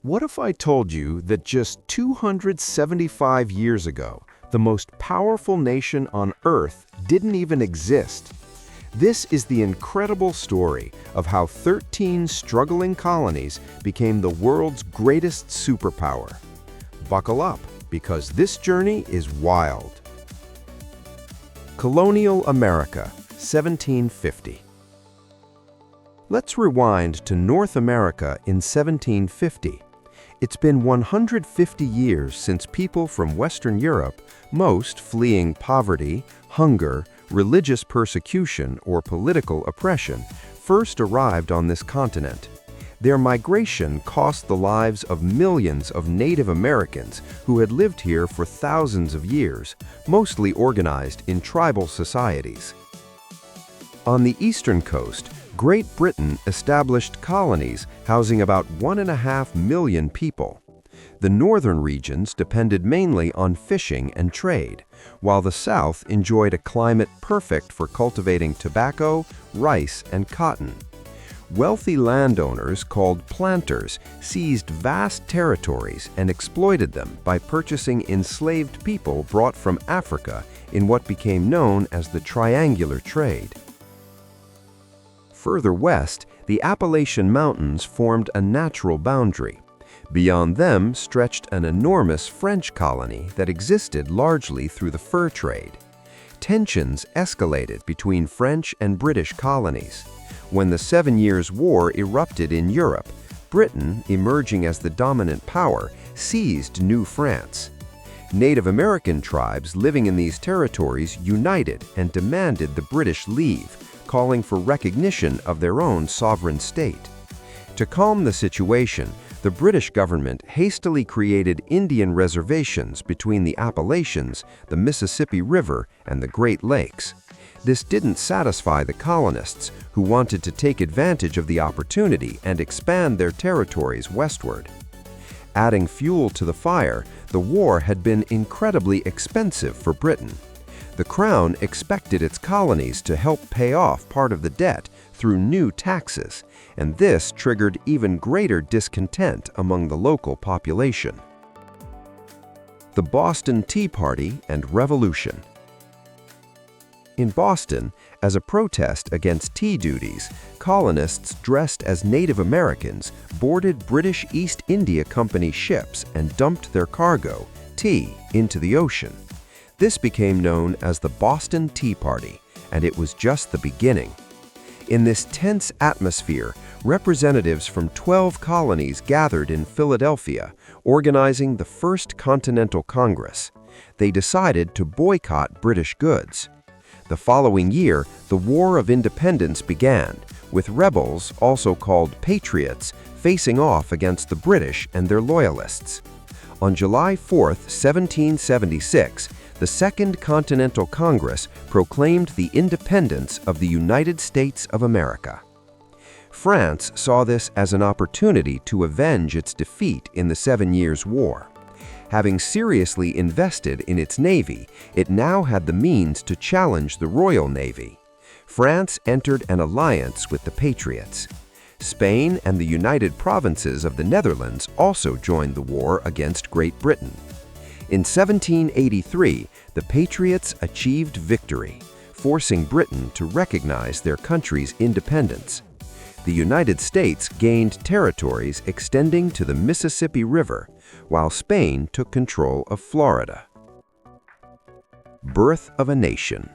What if I told you that just 275 years ago, the most powerful nation on Earth didn't even exist? This is the incredible story of how 13 struggling colonies became the world's greatest superpower. Buckle up, because this journey is wild. Colonial America, 1750. Let's rewind to North America in 1750. It's been 150 years since people from Western Europe, most fleeing poverty, hunger, religious persecution, or political oppression, first arrived on this continent. Their migration cost the lives of millions of Native Americans who had lived here for thousands of years, mostly organized in tribal societies. On the eastern coast, Great Britain established colonies housing about 1.5 million people. The northern regions depended mainly on fishing and trade, while the south enjoyed a climate perfect for cultivating tobacco, rice, and cotton. Wealthy landowners called planters seized vast territories and exploited them by purchasing enslaved people brought from Africa in what became known as the triangular trade. Further west, the Appalachian Mountains formed a natural boundary. Beyond them stretched an enormous French colony that existed largely through the fur trade. Tensions escalated between French and British colonies. When the 7 Years' War erupted in Europe, Britain, emerging as the dominant power, seized New France. Native American tribes living in these territories united and demanded the British leave, calling for recognition of their own sovereign state. To calm the situation, the British government hastily created Indian reservations between the Appalachians, the Mississippi River, and the Great Lakes. This didn't satisfy the colonists, who wanted to take advantage of the opportunity and expand their territories westward. Adding fuel to the fire, the war had been incredibly expensive for Britain. The Crown expected its colonies to help pay off part of the debt through new taxes, and this triggered even greater discontent among the local population. The Boston Tea Party and Revolution. In Boston, as a protest against tea duties, colonists dressed as Native Americans boarded British East India Company ships and dumped their cargo, tea, into the ocean. This became known as the Boston Tea Party, and it was just the beginning. In this tense atmosphere, representatives from 12 colonies gathered in Philadelphia, organizing the First Continental Congress. They decided to boycott British goods. The following year, the War of Independence began, with rebels, also called patriots, facing off against the British and their loyalists. On July 4, 1776, the Second Continental Congress proclaimed the independence of the United States of America. France saw this as an opportunity to avenge its defeat in the 7 Years' War. Having seriously invested in its navy, it now had the means to challenge the Royal Navy. France entered an alliance with the Patriots. Spain and the United Provinces of the Netherlands also joined the war against Great Britain. In 1783, the Patriots achieved victory, forcing Britain to recognize their country's independence. The United States gained territories extending to the Mississippi River, while Spain took control of Florida. Birth of a nation.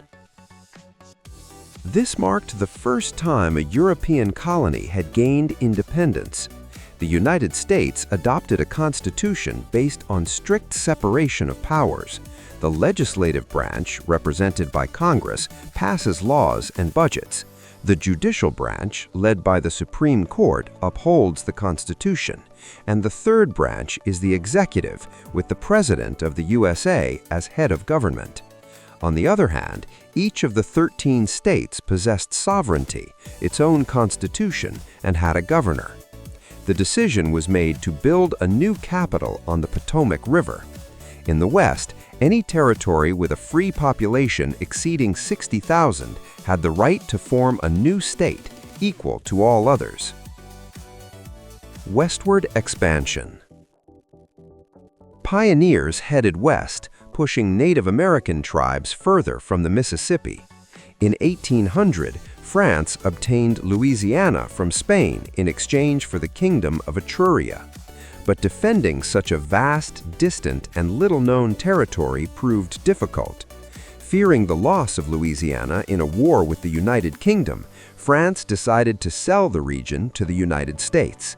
This marked the first time a European colony had gained independence. The United States adopted a constitution based on strict separation of powers. The legislative branch, represented by Congress, passes laws and budgets. The judicial branch, led by the Supreme Court, upholds the Constitution. And the third branch is the executive, with the President of the USA as head of government. On the other hand, each of the 13 states possessed sovereignty, its own constitution, and had a governor. The decision was made to build a new capital on the Potomac River. In the West, any territory with a free population exceeding 60,000 had the right to form a new state, equal to all others. Westward expansion. Pioneers headed west, pushing Native American tribes further from the Mississippi. In 1800, France obtained Louisiana from Spain in exchange for the Kingdom of Etruria. But defending such a vast, distant, and little-known territory proved difficult. Fearing the loss of Louisiana in a war with the United Kingdom, France decided to sell the region to the United States.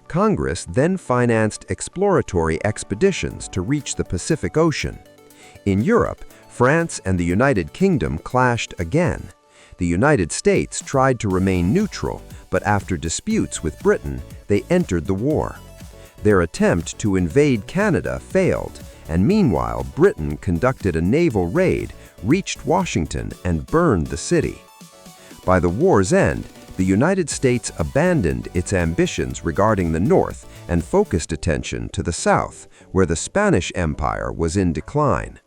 Congress then financed exploratory expeditions to reach the Pacific Ocean. In Europe, France and the United Kingdom clashed again. The United States tried to remain neutral, but after disputes with Britain, they entered the war. Their attempt to invade Canada failed, and meanwhile Britain conducted a naval raid, reached Washington, and burned the city. By the war's end, the United States abandoned its ambitions regarding the North and focused attention to the South, where the Spanish Empire was in decline.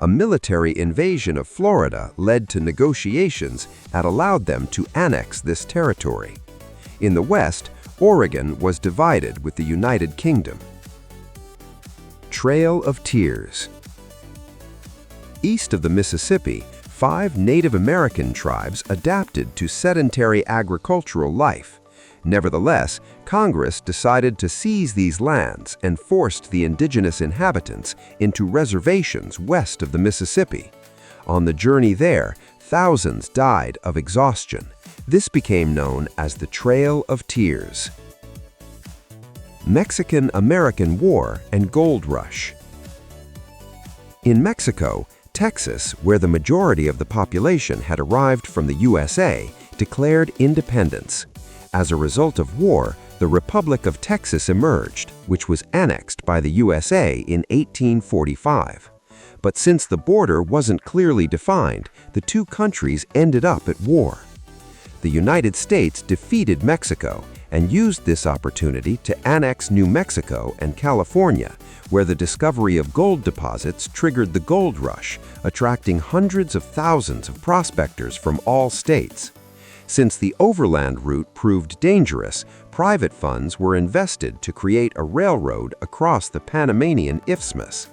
A military invasion of Florida led to negotiations that allowed them to annex this territory. In the West, Oregon was divided with the United Kingdom. Trail of Tears. East of the Mississippi, 5 Native American tribes adapted to sedentary agricultural life. Nevertheless, Congress decided to seize these lands and forced the indigenous inhabitants into reservations west of the Mississippi. On the journey there, thousands died of exhaustion. This became known as the Trail of Tears. Mexican-American War and Gold Rush. In Mexico, Texas, where the majority of the population had arrived from the USA, declared independence. As a result of war, the Republic of Texas emerged, which was annexed by the USA in 1845. But since the border wasn't clearly defined, the two countries ended up at war. The United States defeated Mexico and used this opportunity to annex New Mexico and California, where the discovery of gold deposits triggered the gold rush, attracting hundreds of thousands of prospectors from all states. Since the overland route proved dangerous, private funds were invested to create a railroad across the Panamanian Isthmus.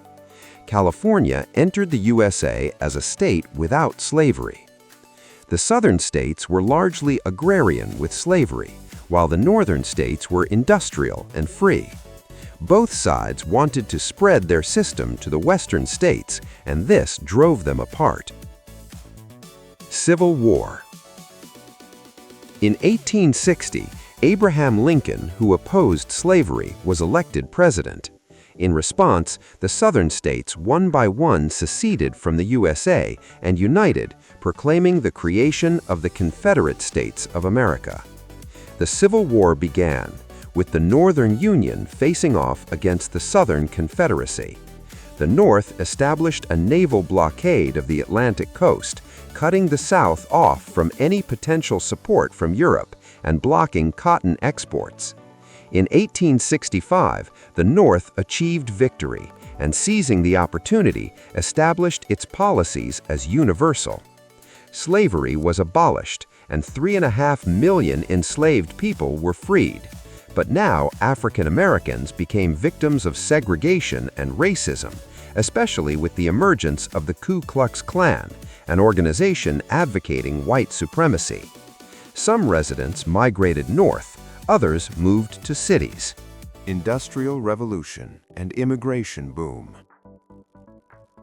California entered the USA as a state without slavery. The southern states were largely agrarian with slavery, while the northern states were industrial and free. Both sides wanted to spread their system to the western states, and this drove them apart. Civil War. In 1860, Abraham Lincoln, who opposed slavery, was elected president. In response, the southern states one by one seceded from the USA and united, proclaiming the creation of the Confederate States of America. The Civil War began, with the Northern Union facing off against the Southern Confederacy. The North established a naval blockade of the Atlantic coast, cutting the South off from any potential support from Europe and blocking cotton exports. In 1865, the North achieved victory and, seizing the opportunity, established its policies as universal. Slavery was abolished, and 3.5 million enslaved people were freed. But now African Americans became victims of segregation and racism, especially with the emergence of the Ku Klux Klan, an organization advocating white supremacy. Some residents migrated north, others moved to cities. Industrial Revolution and immigration boom.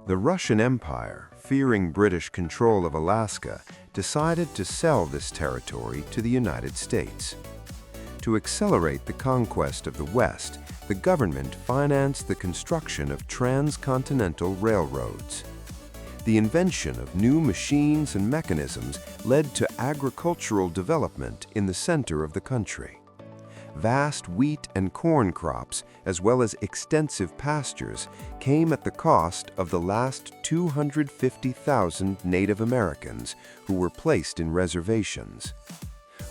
The Russian Empire, fearing British control of Alaska, decided to sell this territory to the United States. To accelerate the conquest of the West, the government financed the construction of transcontinental railroads. The invention of new machines and mechanisms led to agricultural development in the center of the country. Vast wheat and corn crops, as well as extensive pastures, came at the cost of the last 250,000 Native Americans who were placed in reservations.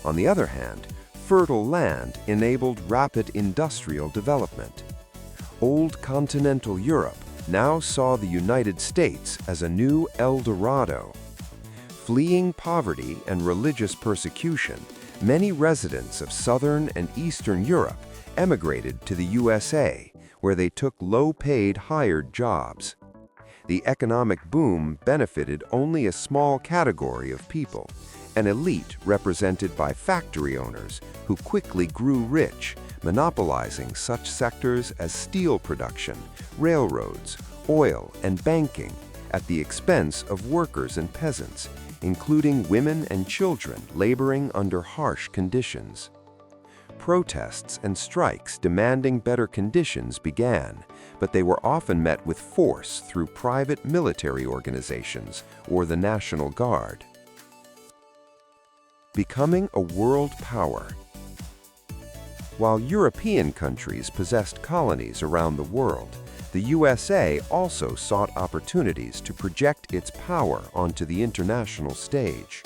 On the other hand, fertile land enabled rapid industrial development. Old continental Europe now saw the United States as a new El Dorado. Fleeing poverty and religious persecution, many residents of Southern and Eastern Europe emigrated to the USA, where they took low-paid hired jobs. The economic boom benefited only a small category of people, an elite represented by factory owners who quickly grew rich, monopolizing such sectors as steel production, railroads, oil, and banking, at the expense of workers and peasants, including women and children laboring under harsh conditions. Protests and strikes demanding better conditions began, but they were often met with force through private military organizations or the National Guard. Becoming a world power. While European countries possessed colonies around the world, the USA also sought opportunities to project its power onto the international stage.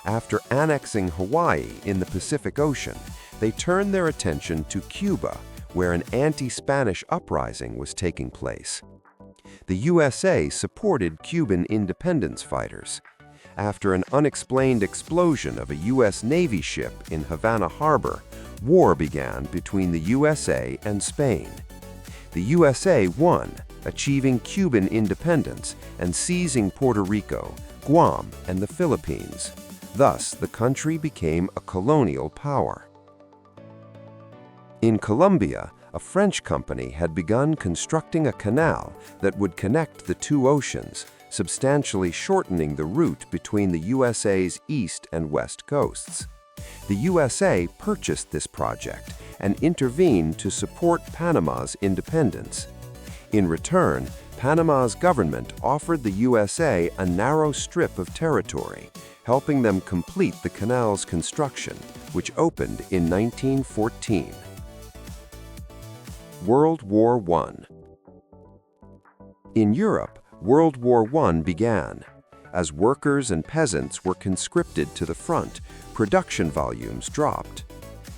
After annexing Hawaii in the Pacific Ocean, they turned their attention to Cuba, where an anti-Spanish uprising was taking place. The USA supported Cuban independence fighters. After an unexplained explosion of a U.S. Navy ship in Havana Harbor, war began between the USA and Spain. The USA won, achieving Cuban independence and seizing Puerto Rico, Guam, and the Philippines. Thus, the country became a colonial power. In Colombia, a French company had begun constructing a canal that would connect the two oceans, substantially shortening the route between the USA's east and west coasts. The USA purchased this project and intervened to support Panama's independence. In return, Panama's government offered the USA a narrow strip of territory, helping them complete the canal's construction, which opened in 1914. World War I. In Europe, World War I began. As workers and peasants were conscripted to the front, production volumes dropped.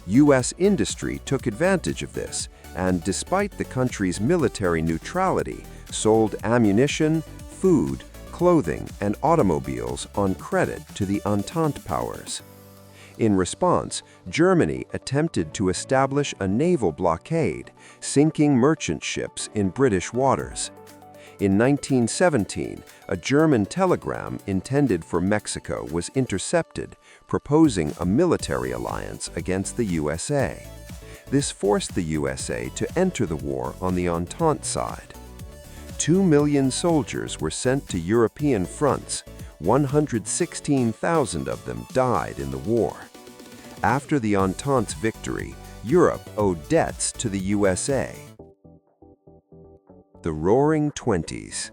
U.S. industry took advantage of this and, despite the country's military neutrality, sold ammunition, food, clothing, and automobiles on credit to the Entente powers. In response, Germany attempted to establish a naval blockade, sinking merchant ships in British waters. In 1917, a German telegram intended for Mexico was intercepted, proposing a military alliance against the USA. This forced the USA to enter the war on the Entente side. 2 million soldiers were sent to European fronts. 116,000 of them died in the war. After the Entente's victory, Europe owed debts to the USA. The Roaring Twenties.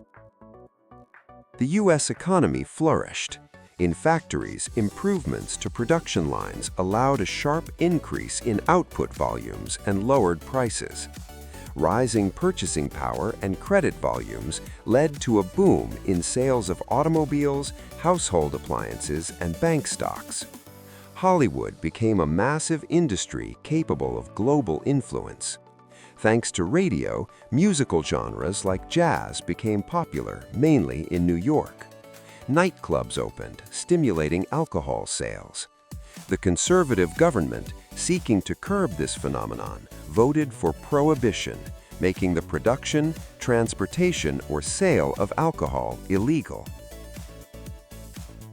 The U.S. economy flourished. In factories, improvements to production lines allowed a sharp increase in output volumes and lowered prices. Rising purchasing power and credit volumes led to a boom in sales of automobiles, household appliances, and bank stocks. Hollywood became a massive industry capable of global influence. Thanks to radio, musical genres like jazz became popular, mainly in New York. Nightclubs opened, stimulating alcohol sales. The conservative government, seeking to curb this phenomenon, voted for prohibition, making the production, transportation, or sale of alcohol illegal.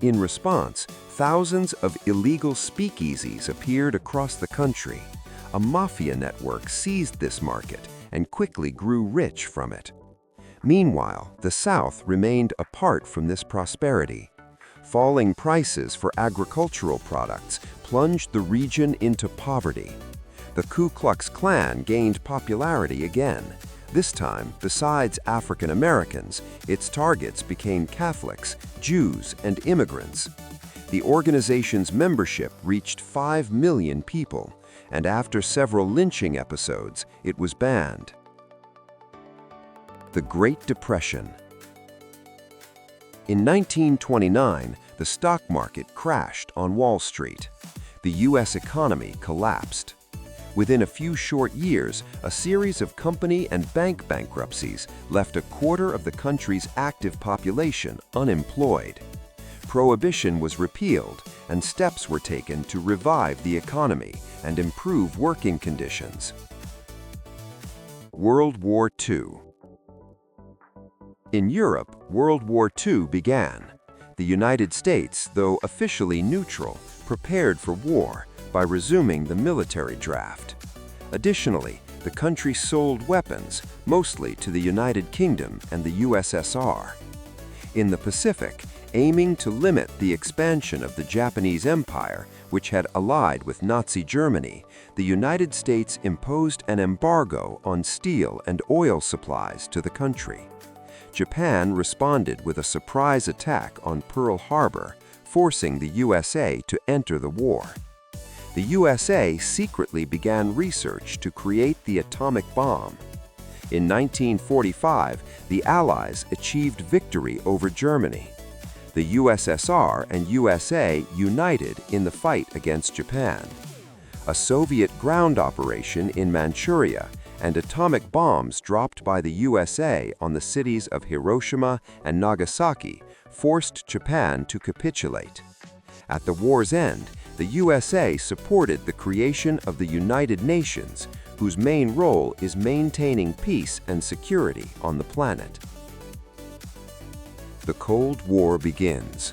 In response, thousands of illegal speakeasies appeared across the country. A mafia network seized this market and quickly grew rich from it. Meanwhile, the South remained apart from this prosperity. Falling prices for agricultural products plunged the region into poverty. The Ku Klux Klan gained popularity again. This time, besides African Americans, its targets became Catholics, Jews, and immigrants. The organization's membership reached 5 million people, and after several lynching episodes, it was banned. The Great Depression. In 1929, the stock market crashed on Wall Street. The U.S. economy collapsed. Within a few short years, a series of company and bank bankruptcies left a quarter of the country's active population unemployed. Prohibition was repealed, and steps were taken to revive the economy and improve working conditions. World War II. In Europe, World War II began. The United States, though officially neutral, prepared for war by resuming the military draft. Additionally, the country sold weapons, mostly to the United Kingdom and the USSR. In the Pacific, aiming to limit the expansion of the Japanese Empire, which had allied with Nazi Germany, the United States imposed an embargo on steel and oil supplies to the country. Japan responded with a surprise attack on Pearl Harbor, forcing the USA to enter the war. The USA secretly began research to create the atomic bomb. In 1945, the Allies achieved victory over Germany. The USSR and USA united in the fight against Japan. A Soviet ground operation in Manchuria and atomic bombs dropped by the USA on the cities of Hiroshima and Nagasaki forced Japan to capitulate. At the war's end, the USA supported the creation of the United Nations, whose main role is maintaining peace and security on the planet. The Cold War begins.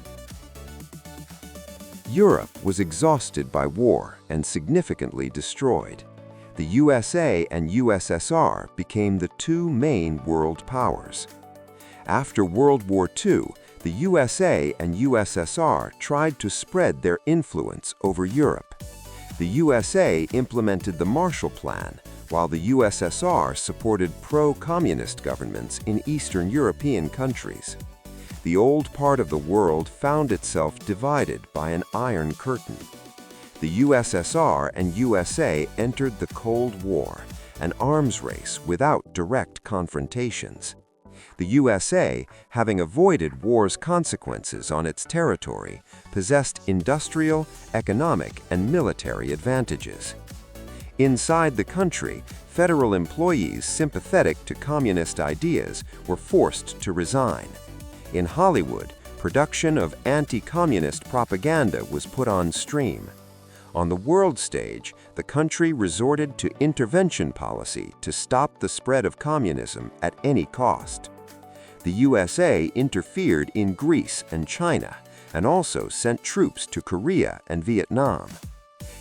Europe was exhausted by war and significantly destroyed. The USA and USSR became the two main world powers. After World War II, the USA and USSR tried to spread their influence over Europe. The USA implemented the Marshall Plan, while the USSR supported pro-communist governments in Eastern European countries. The old part of the world found itself divided by an Iron Curtain. The USSR and USA entered the Cold War, an arms race without direct confrontations. The USA, having avoided war's consequences on its territory, possessed industrial, economic, and military advantages. Inside the country, federal employees sympathetic to communist ideas were forced to resign. In Hollywood, production of anti-communist propaganda was put on stream. On the world stage, the country resorted to intervention policy to stop the spread of communism at any cost. The USA interfered in Greece and China, and also sent troops to Korea and Vietnam.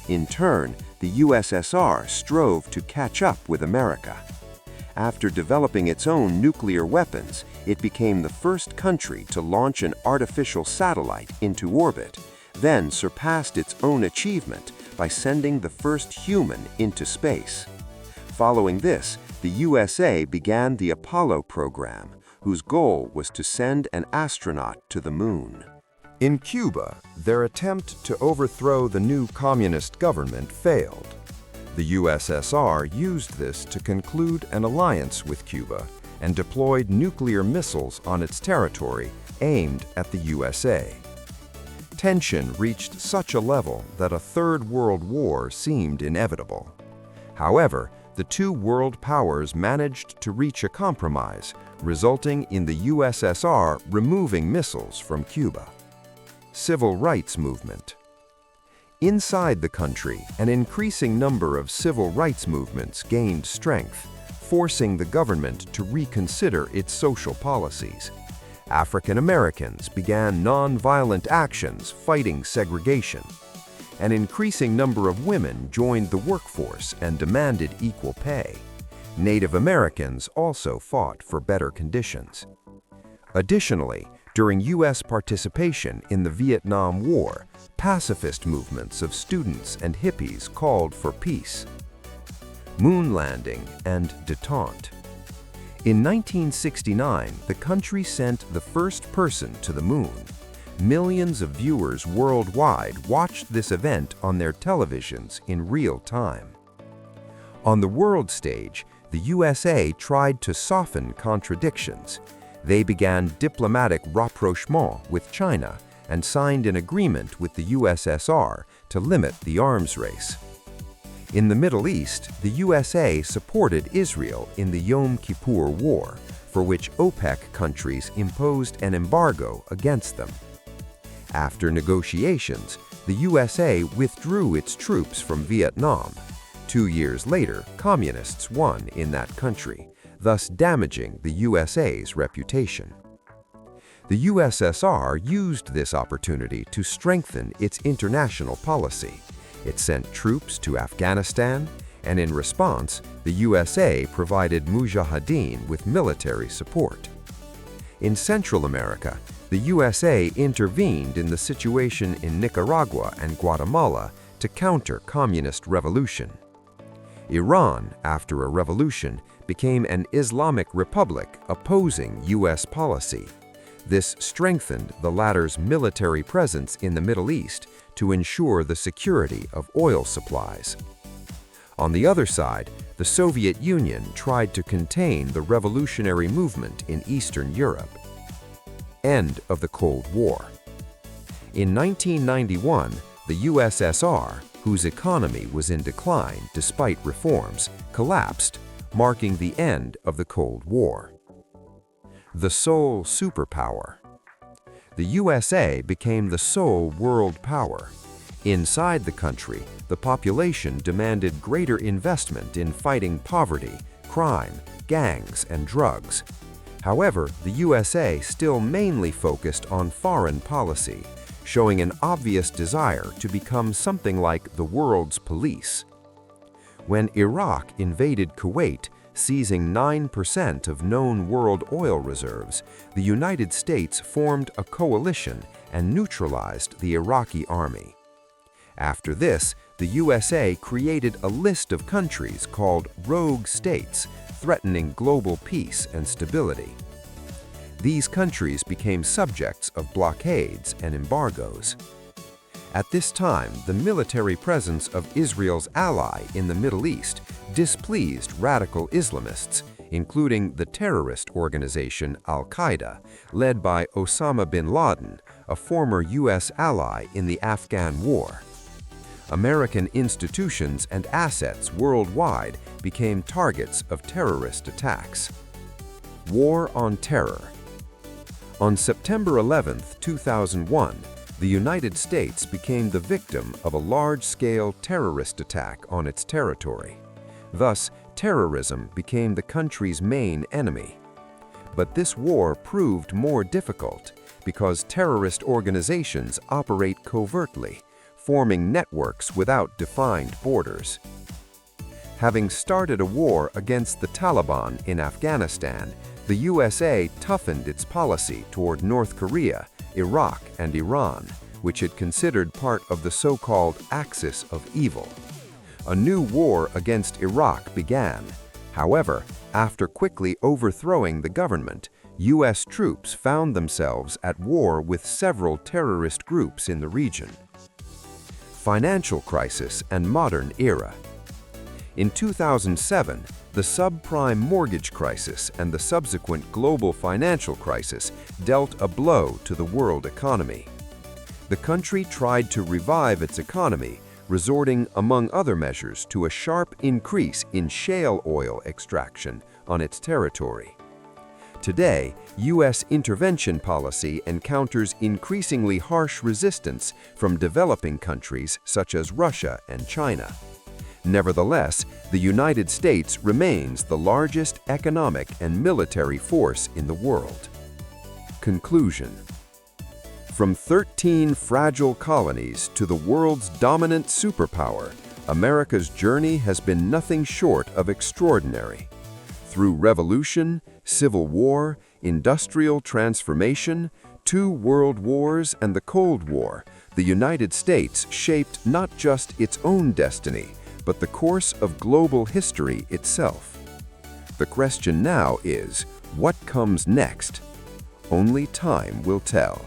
In turn, the USSR strove to catch up with America. After developing its own nuclear weapons, it became the first country to launch an artificial satellite into orbit, then surpassed its own achievement by sending the first human into space. Following this, the USA began the Apollo program, whose goal was to send an astronaut to the moon. In Cuba, their attempt to overthrow the new communist government failed. The USSR used this to conclude an alliance with Cuba and deployed nuclear missiles on its territory aimed at the USA. Tension reached such a level that a Third World War seemed inevitable. However, the two world powers managed to reach a compromise, resulting in the USSR removing missiles from Cuba. Civil rights movement. Inside the country, an increasing number of civil rights movements gained strength, forcing the government to reconsider its social policies. African Americans began nonviolent actions fighting segregation. An increasing number of women joined the workforce and demanded equal pay. Native Americans also fought for better conditions. Additionally, during U.S. participation in the Vietnam War, pacifist movements of students and hippies called for peace. Moon landing and détente. In 1969, the country sent the first person to the moon. Millions of viewers worldwide watched this event on their televisions in real time. On the world stage, the USA tried to soften contradictions. They began diplomatic rapprochement with China and signed an agreement with the USSR to limit the arms race. In the Middle East, the USA supported Israel in the Yom Kippur War, for which OPEC countries imposed an embargo against them. After negotiations, the USA withdrew its troops from Vietnam. 2 years later, communists won in that country, thus damaging the USA's reputation. The USSR used this opportunity to strengthen its international policy. It sent troops to Afghanistan, and in response, the USA provided mujahideen with military support. In Central America, the USA intervened in the situation in Nicaragua and Guatemala to counter communist revolution. Iran, after a revolution, became an Islamic republic opposing U.S. policy. This strengthened the latter's military presence in the Middle East to ensure the security of oil supplies. On the other side, the Soviet Union tried to contain the revolutionary movement in Eastern Europe. End of the Cold War. In 1991, the USSR, whose economy was in decline despite reforms, collapsed, marking the end of the Cold War. The sole superpower. The USA became the sole world power. Inside the country, the population demanded greater investment in fighting poverty, crime, gangs, and drugs. However, the USA still mainly focused on foreign policy, showing an obvious desire to become something like the world's police. When Iraq invaded Kuwait, seizing 9% of known world oil reserves, the United States formed a coalition and neutralized the Iraqi army. After this, the USA created a list of countries called rogue states, threatening global peace and stability. These countries became subjects of blockades and embargoes. At this time, the military presence of Israel's ally in the Middle East displeased radical Islamists, including the terrorist organization Al-Qaeda, led by Osama bin Laden, a former U.S. ally in the Afghan War. American institutions and assets worldwide became targets of terrorist attacks. War on Terror. On September 11, 2001, the United States became the victim of a large-scale terrorist attack on its territory. Thus, terrorism became the country's main enemy. But this war proved more difficult because terrorist organizations operate covertly, forming networks without defined borders. Having started a war against the Taliban in Afghanistan, the USA toughened its policy toward North Korea, Iraq, and Iran, which it considered part of the so-called Axis of Evil. A new war against Iraq began. However, after quickly overthrowing the government, U.S. troops found themselves at war with several terrorist groups in the region. Financial crisis and modern era. In 2007, the subprime mortgage crisis and the subsequent global financial crisis dealt a blow to the world economy. The country tried to revive its economy, resorting, among other measures, to a sharp increase in shale oil extraction on its territory. Today, U.S. intervention policy encounters increasingly harsh resistance from developing countries such as Russia and China. Nevertheless, the United States remains the largest economic and military force in the world. Conclusion. From 13 fragile colonies to the world's dominant superpower, America's journey has been nothing short of extraordinary. Through revolution, civil war, industrial transformation, 2 world wars, and the Cold War, the United States shaped not just its own destiny, but the course of global history itself. The question now is, what comes next? Only time will tell.